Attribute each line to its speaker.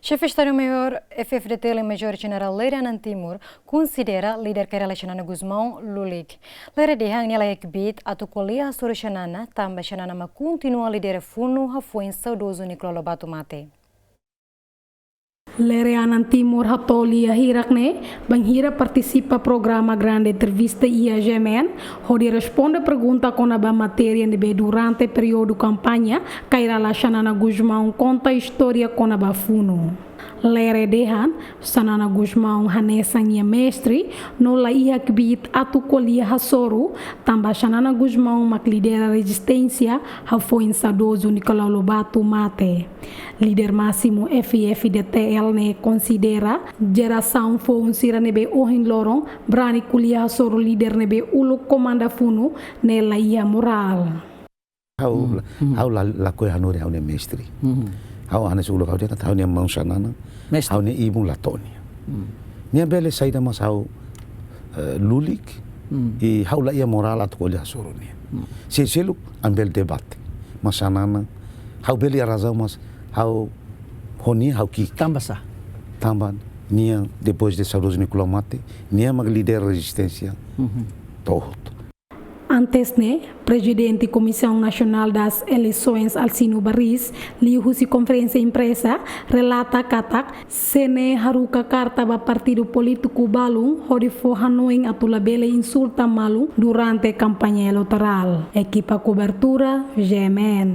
Speaker 1: Chefe Estado-Maior FFDT Major General Leranan Timur considera líder kerelacionana Guzmão Lulik. Lera dihang nilai kebit atau kuliah solucionana tambah xanana ma continua líder funu hafuin saudoso Nicolau Batu Mate.
Speaker 2: Leranan Timur hatolia hirakne banghira participa programa grande entrevista IAGMN onde responde pergunta com a matéria de durante período campanha kaira la Xanana Guzmão conta história com a funo. Lere dehan Xanana Guzmão hanesang mestre no la ia kbit atu kolia hasoru tamba Xanana Guzmão mak lidera resistência hafoin sadoso Nicolau Batu Mate. Líder máximo FFDTL ne considera geração foi um sira nebe ohin lorong brani kuliah hasoru líder nebe ulu komanda funu ne la ia moral.
Speaker 3: Hau la koe hanore hau ne mestre. Hau ane sulu hau dia hau ne mau Xanana. Hau ne ibu latoni. Nia bele saida mas hau lulik e hau la ia moral atu kuliah hasoru nia. Selu ambel debate. Mas Xanana hau bele razão mas hau honi hau ki tambah nia depois de saudoso Nicolau Mate nia mag líder resistência todo.
Speaker 2: Antes ne presidente Comissão Nacional das Eleições Alcino Barris liu si conferência imprensa relata katak sene haruka carta ba partido político balung hodi fo hanoing atula bele insulta malu durante campanha eleitoral. Equipa cobertura GMN.